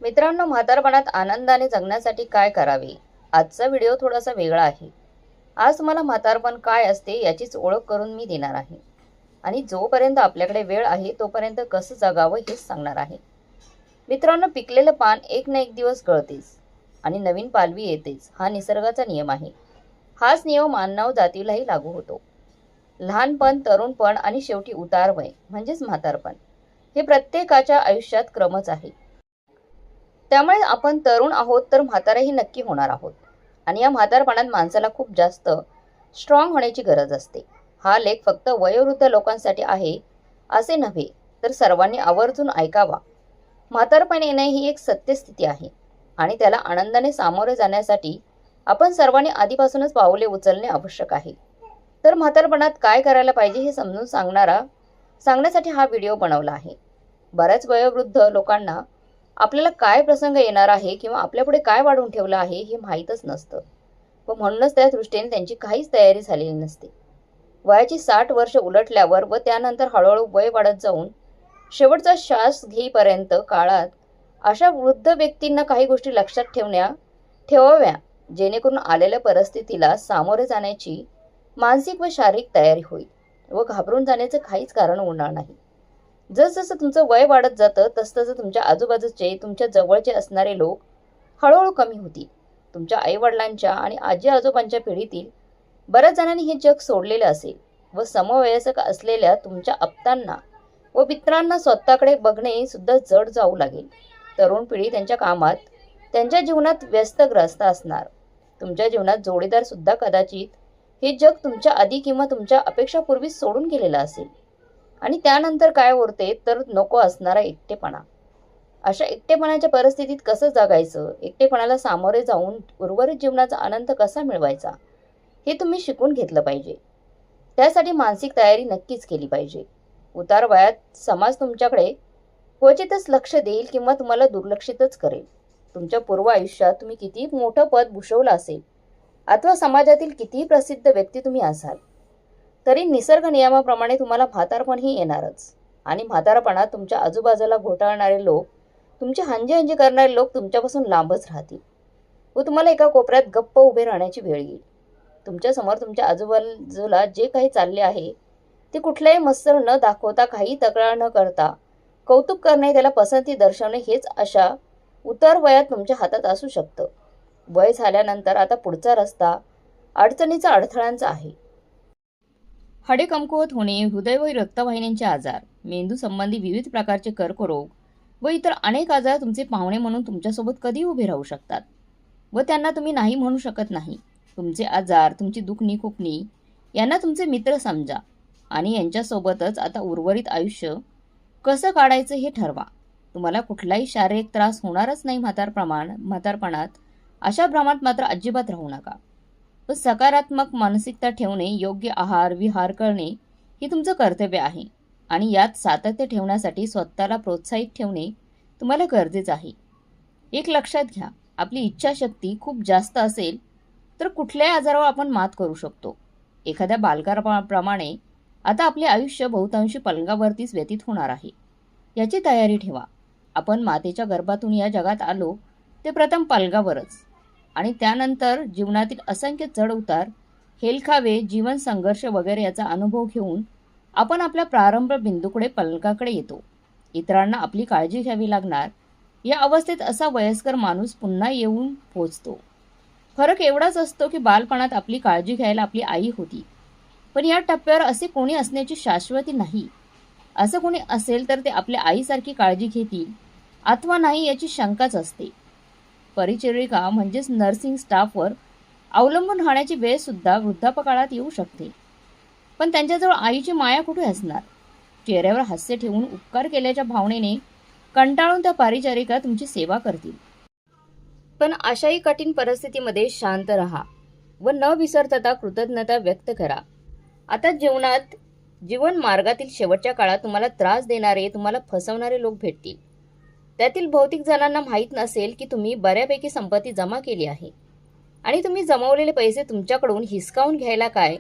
मित्रांनो, म्हातारपणात आनंदाने जगण्यासाठी काय करावे? आजचा व्हिडिओ थोडासा वेगळा आहे. आज तुम्हाला म्हातारपण काय असते याचीच ओळख करून मी देणार आहे. आणि जोपर्यंत आपल्याकडे वेळ आहे तोपर्यंत कसं जगावं हेच सांगणार आहे. मित्रांनो, पिकलेलं पान एक ना एक दिवस गळतेच आणि नवीन पालवी येतेच, हा निसर्गाचा नियम आहे. हाच नियम मानव जातीलाही लागू होतो. लहानपण, तरुणपण आणि शेवटी उतारवय म्हणजेच म्हातारपण, हे प्रत्येकाच्या आयुष्यात क्रमच आहे. त्यामुळे आपण तरुण आहोत तर म्हातारेही नक्की होणार आहोत. आणि या म्हातारपणात माणसाला खूप जास्त स्ट्रॉंग होण्याची गरज असते. हा लेख फक्त वयोवृद्ध लोकांसाठी आहे असे नव्हे, तर सर्वांनी आवर्जून ऐकावा. म्हातारपण येणे ही एक सत्यस्थिती आहे आणि त्याला आनंदाने सामोरे जाण्यासाठी आपण सर्वांनी आधीपासूनच पावले उचलणे आवश्यक आहे. तर म्हातारपणात काय करायला पाहिजे हे समजून सांगण्यासाठी हा व्हिडिओ बनवला आहे. बऱ्याच वयोवृद्ध लोकांना आपल्याला काय प्रसंग येणार आहे किंवा आपल्यापुढे काय वाढून ठेवलं आहे हे माहीतच नसतं व म्हणूनच त्या दृष्टीने त्यांची काहीच तयारी झालेली नसते. वयाची 60 वर्ष उलटल्यावर व त्यानंतर हळूहळू वय वाढत जाऊन शेवटचा श्वास घेईपर्यंत काळात अशा वृद्ध व्यक्तींना काही गोष्टी लक्षात ठेवाव्या, जेणेकरून आलेल्या परिस्थितीला सामोरे जाण्याची मानसिक व शारीरिक तयारी होईल व घाबरून जाण्याचं काहीच कारण उरणार नाही. जसजसं तुमचं वय वाढत जातं तसतसं तुमच्या आजूबाजूचे, तुमच्या जवळचे असणारे लोक हळूहळू कमी होतील. तुमच्या आईवडिलांच्या आणि आजी आजोबांच्या पिढीतील बऱ्याच जणांनी हे जग सोडलेले असेल व समवयस्क असलेल्या तुमच्या आप्तांना व मित्रांना स्वतःकडे बघणे सुद्धा जड जाऊ लागेल. तरुण पिढी त्यांच्या कामात, त्यांच्या जीवनात व्यस्तग्रस्त असणार. तुमच्या जीवनात जोडीदार सुद्धा कदाचित हे जग तुमच्या आधी किंवा तुमच्या अपेक्षापूर्वीच सोडून गेलेलं असेल. आणि त्यानंतर काय उरते तर नको असणारा एकटेपणा. अशा एकटेपणाच्या परिस्थितीत कसं जगायचं, एकटेपणाला सामोरे जाऊन उर्वरित जीवनाचा आनंद कसा मिळवायचा, हे तुम्ही शिकून घेतलं पाहिजे. त्यासाठी मानसिक तयारी नक्कीच केली पाहिजे. उतार वयात समाज तुमच्याकडे क्वचितच लक्ष देईल किंवा तुम्हाला दुर्लक्षितच करेल. तुमच्या पूर्व आयुष्यात तुम्ही कितीही मोठं पद भूषवलं असेल अथवा समाजातील कितीही प्रसिद्ध व्यक्ती तुम्ही असाल, तरी निसर्ग नियमाप्रमाणे तुम्हाला म्हातारपणही येणारच. आणि म्हातारपणात तुमच्या आजूबाजूला घोटाळणारे लोक, तुमचे हंजी करणारे लोक तुमच्यापासून लांबच राहतील व तुम्हाला एका कोपऱ्यात गप्प उभे राहण्याची वेळ येईल. तुमच्यासमोर तुमच्या आजूबाजूला जे काही चालले आहे ते कुठल्याही मत्सर न दाखवता, काही तक्रार न करता कौतुक करणे, त्याला पसंती दर्शवणे हेच अशा उतार वयात तुमच्या हातात असू शकतं. वय झाल्यानंतर आता पुढचा रस्ता अडचणीचा, अडथळ्यांचा आहे. हाडे कमकुवत होणे, हृदय व रक्तवाहिन्यांचे आजार, मेंदू संबंधी विविध प्रकारचे कर्करोग व इतर अनेक आजार तुमचे पाहुणे म्हणून तुमच्यासोबत कधी उभे राहू शकतात व त्यांना तुम्ही नाही म्हणू शकत नाही. तुमचे आजार, तुमची दुखणी खुपणी यांना तुमचे मित्र समजा आणि यांच्यासोबतच आता उर्वरित आयुष्य कसं काढायचं हे ठरवा. तुम्हाला कुठलाही शारीरिक त्रास होणारच नाही म्हातारपणात. अशा भ्रमात मात्र अजिबात राहू नका. व सकारात्मक मानसिकता ठेवणे, योग्य आहार विहार करणे हे तुमचं कर्तव्य आहे. आणि यात सातत्य ठेवण्यासाठी स्वतःला प्रोत्साहित ठेवणे तुम्हाला गरजेचं आहे. एक लक्षात घ्या, आपली इच्छाशक्ती खूप जास्त असेल तर कुठल्याही आजारावर आपण मात करू शकतो. एखाद्या बालकाप्रमाणे आता आपले आयुष्य बहुतांशी पलंगावरतीच व्यतीत होणार आहे, याची तयारी ठेवा. आपण मातेच्या गर्भातून या जगात आलो ते प्रथम पलंगावरच आणि त्यानंतर जीवनातील असंख्य चढ उतार, हेलखावे, जीवन संघर्ष वगैरे याचा अनुभव घेऊन आपण आपल्या प्रारंभ बिंदूकडे, पलंगाकडे येतो. इतरांना आपली काळजी घ्यावी लागणार या अवस्थेत असा वयस्कर माणूस पुन्हा येऊन पोचतो. फरक एवढाच असतो की बालपणात आपली काळजी घ्यायला आपली आई होती, पण या टप्प्यावर असे कोणी असण्याची शाश्वती नाही. असं कोणी असेल तर ते आपल्या आईसारखी काळजी घेतील अथवा नाही याची शंकाच असते. परिचरिका म्हणजेच नर्सिंग स्टाफवर अवलंबून राहण्याची वेळ सुद्धा वृद्धापकाळात येऊ शकते. पण त्यांच्याजवळ आईची माया कुठे असणार? चेहऱ्यावर हास्य ठेवून उपकार केल्याच्या भावनेने कंटाळून त्या परिचारिका तुमची सेवा करतील. पण अशाही कठीण परिस्थितीमध्ये शांत राहा व न विसरता कृतज्ञता व्यक्त करा. आता जीवन मार्गातील शेवटच्या काळात तुम्हाला त्रास देणारे, तुम्हाला फसवणारे लोक भेटतील. त्यातील बहुतेक जणांना माहीत नसेल की तुम्ही बऱ्यापैकी संपत्ती जमा केली आहे आणि तुम्ही जमवलेले पैसे तुमच्याकडून हिसकावून घ्यायला काय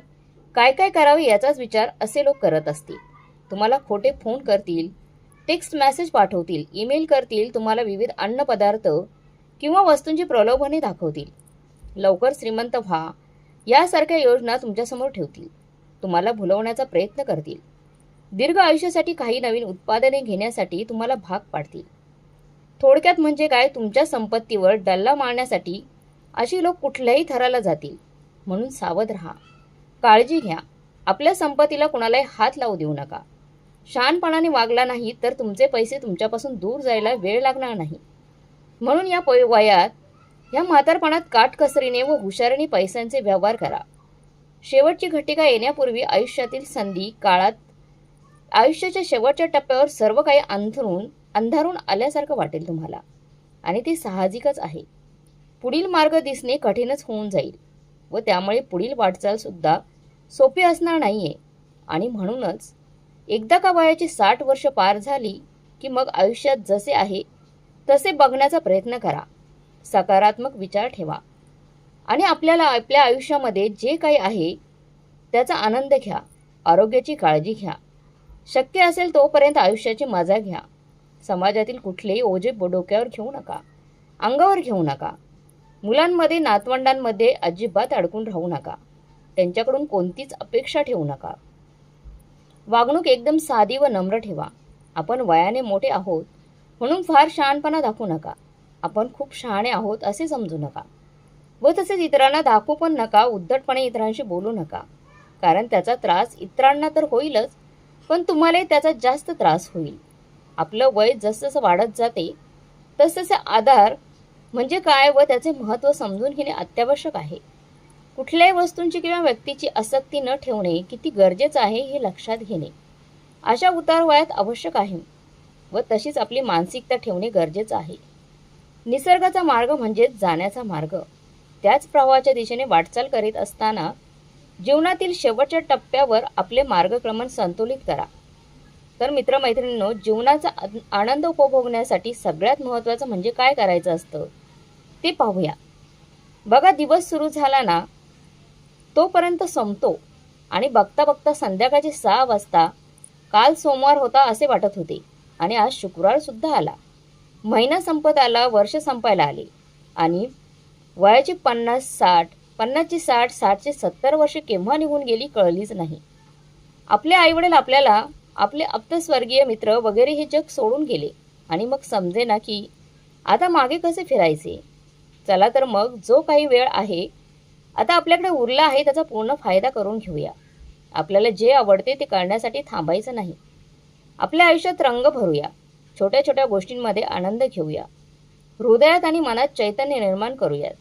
करावे याचाच विचार असे लोक करत असतील. तुम्हाला खोटे फोन करतील, टेक्स्ट मेसेज पाठवतील, ईमेल करतील, तुम्हाला विविध अन्नपदार्थ किंवा वस्तूंची प्रलोभने दाखवतील. लवकर श्रीमंत व्हा यासारख्या योजना तुमच्यासमोर ठेवतील. तुम्हाला भुलवण्याचा प्रयत्न करतील. दीर्घ आयुष्यासाठी काही नवीन उत्पादने घेण्यासाठी तुम्हाला भाग पाडतील. थोडक्यात म्हणजे काय, तुमच्या संपत्तीवर डल्ला मारण्यासाठी अशी लोक कुठल्याही थराला जातील. म्हणून सावध राहा, काळजी घ्या. आपल्या संपत्तीला कुणालाही हात लावू देऊ नका. शहाणपणाने वागला नाही तर तुमचे पैसे तुमच्यापासून दूर जायला वेळ लागणार नाही. म्हणून या वयात, या म्हातारपणात काटकसरीने व हुशारीने पैशांचे व्यवहार करा. शेवटची घटिका येण्यापूर्वी आयुष्यातील संधी काळात आयुष्याच्या शेवटच्या टप्प्यावर सर्व काही अंधारून आल्यासारखं वाटेल तुम्हाला, आणि ते साहजिकच आहे. पुढील मार्ग दिसणे कठीणच होऊन जाईल व त्यामुळे पुढील वाटचाल सुद्धा सोपी असणार नाहीये. आणि म्हणूनच एकदा का वयाची 60 वर्ष पार झाली की मग आयुष्यात जसे आहे तसे बघण्याचा प्रयत्न करा. सकारात्मक विचार ठेवा आणि आपल्याला आपल्या आयुष्यामध्ये जे काही आहे त्याचा आनंद घ्या. आरोग्याची काळजी घ्या. शक्य असेल तोपर्यंत आयुष्याची मजा घ्या. समाजातील कुठलेही ओझे डोक्यावर घेऊ नका, अंगावर घेऊ नका. मुलांमध्ये, नातवंडांमध्ये अजिबात अडकून राहू नका. त्यांच्याकडून कोणतीच अपेक्षा ठेवू नका. वागणूक एकदम साधी व नम्र ठेवा. आपण वयाने मोठे आहोत म्हणून फार शहाणपणा दाखवू नका. आपण खूप शहाणे आहोत असे समजू नका. व तसेच इतरांना दाखवू पण नका. उद्धटपणे इतरांशी बोलू नका, कारण त्याचा त्रास इतरांना तर होईलच, पण तुम्हालाही त्याचा जास्त त्रास होईल. आपलं वय जसजसं वाढत जाते तसतसे आधार म्हणजे काय व त्याचे महत्त्व समजून घेणे अत्यावश्यक आहे. कुठल्याही वस्तूंची किंवा व्यक्तीची आसक्ती न ठेवणे किती गरजेचं आहे हे लक्षात घेणे अशा उतार वयात आवश्यक आहे व तशीच आपली मानसिकता ठेवणे गरजेचं आहे. निसर्गाचा मार्ग म्हणजेच जाण्याचा मार्ग. त्याच प्रवाहाच्या दिशेने वाटचाल करीत असताना जीवनातील शेवटच्या टप्प्यावर आपले मार्गक्रमण संतुलित करा. तर मित्रमैत्रिणींनो, जीवनाचा आनंद उपभोगण्यासाठी सगळ्यात महत्त्वाचं म्हणजे काय करायचं असतं ते पाहूया. बघा, दिवस सुरू झाला ना तोपर्यंत संपतो आणि बघता बघता संध्याकाळचे 6 वाजता काल सोमवार होता असे वाटत होते आणि आज शुक्रवार सुद्धा आला. महिना संपत आला, वर्ष संपायला आले आणि वयाची 50-60, 50ची 60, 60ची 70 वर्षे केव्हा निघून गेली कळलीच नाही. आपले आईवडील आपल्याला, आपले आप्तस्वर्गीय मित्र वगैरे हे जग सोडून गेले आणि मग समजे ना की आता मागे कसे फिरायचे. चला तर मग जो काही वेळ आहे आता आपल्याकडे उरला आहे त्याचा पूर्ण फायदा करून घेऊया. आपल्याला जे आवडते ते करण्यासाठी थांबायचं नाही. आपल्या आयुष्यात रंग भरूया. छोट्या छोट्या गोष्टींमध्ये आनंद घेऊया. हृदयात आणि मनात चैतन्य निर्माण करूयात.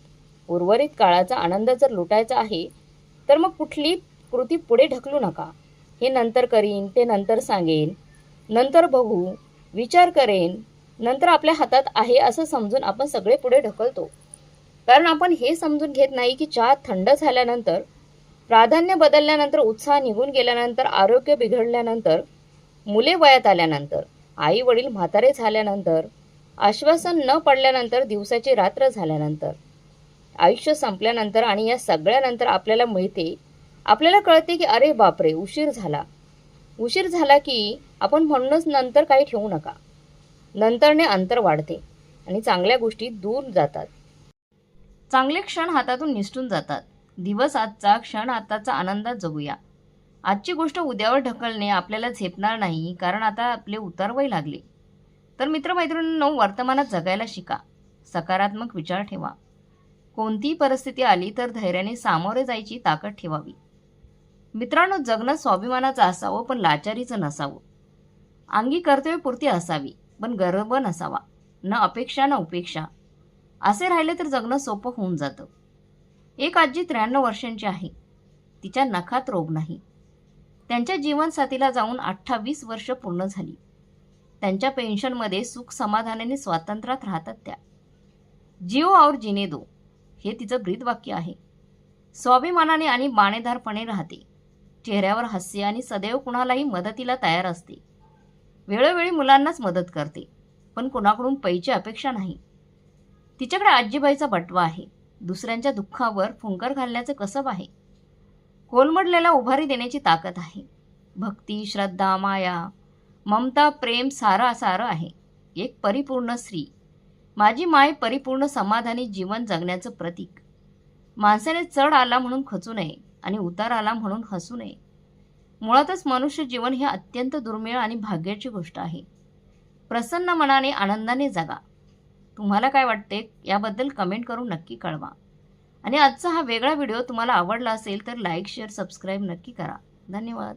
उर्वरित काळाचा आनंद जर लुटायचा आहे तर मग कुठली कृती पुढे ढकलू नका. हे नंतर करीन, ते नंतर सांगेन, नंतर बघू, विचार करेन, नंतर आपल्या हातात आहे असं समजून आपण सगळे पुढे ढकलतो. कारण आपण हे समजून घेत नाही की चहा थंड झाल्यानंतर, प्राधान्य बदलल्यानंतर, उत्साह निघून गेल्यानंतर, आरोग्य बिघडल्यानंतर, मुले वयात आल्यानंतर, आई वडील म्हातारे झाल्यानंतर, आश्वासन न पडल्यानंतर, दिवसाची रात्र झाल्यानंतर, आयुष्य संपल्यानंतर आणि या सगळ्यानंतर आपल्याला कळते की अरे बापरे, उशीर झाला की आपण म्हणूनच नंतर काही ठेवू नका. नंतरने अंतर वाढते आणि चांगल्या गोष्टी दूर जातात. चांगले क्षण हातातून निसटून जातात. दिवस आजचा, क्षण आताचा आनंदात जगूया. आजची गोष्ट उद्यावर ढकलणे आपल्याला झेपणार नाही, कारण आता आपले उतारवय लागले. तर मित्रमैत्रिणींनो, वर्तमानात जगायला शिका. सकारात्मक विचार ठेवा. कोणतीही परिस्थिती आली तर धैर्याने सामोरे जायची ताकद ठेवावी. मित्रांनो, जगणं स्वाभिमानाचं असावं पण लाचारीचं नसावं. अंगी कर्तव्यपूर्ती असावी पण गर्व नसावा. न अपेक्षा न उपेक्षा. असे राहिले तर जगणं सोपं होऊन जातं. एक आजी 93 वर्षांची आहे. तिच्या नखात रोग नाही. त्यांच्या जीवनसाथीला जाऊन 28 वर्ष पूर्ण झाली. त्यांच्या पेन्शनमध्ये सुख समाधानाने स्वातंत्र्यात राहतात त्या. जिओ और जीने दो हे तिचं ब्रीदवाक्य आहे. स्वाभिमानाने आणि बाणेदारपणे राहते. चेहऱ्यावर हास्य आणि सदैव कुणालाही मदतीला तयार असते. वेळोवेळी मुलांनाच मदत करते पण कुणाकडून पैची अपेक्षा नाही. तिच्याकडे आजीबाईचा बटवा आहे. दुसऱ्यांच्या दुःखावर फुंकर घालण्याचं कसब आहे. कोलमडलेला उभारी देण्याची ताकद आहे. भक्ती, श्रद्धा, माया, ममता प्रेम सारा सारं आहे. एक परिपूर्ण स्त्री. माझी माय परिपूर्ण समाधानी जीवन जगण्याचं प्रतीक. माणसाने चढ आला म्हणून खचू नये आणि उतार आला म्हणून हसू नये. मुळातच मनुष्य जीवन हे अत्यंत दुर्मिळ आणि भाग्याची गोष्ट आहे. प्रसन्न मनाने आनंदाने जगा. तुम्हाला काय वाटते याबद्दल कमेंट करून नक्की कळवा. आणि आजचा हा वेगळा व्हिडिओ तुम्हाला आवडला असेल तर लाईक शेअर सबस्क्राईब नक्की करा. धन्यवाद.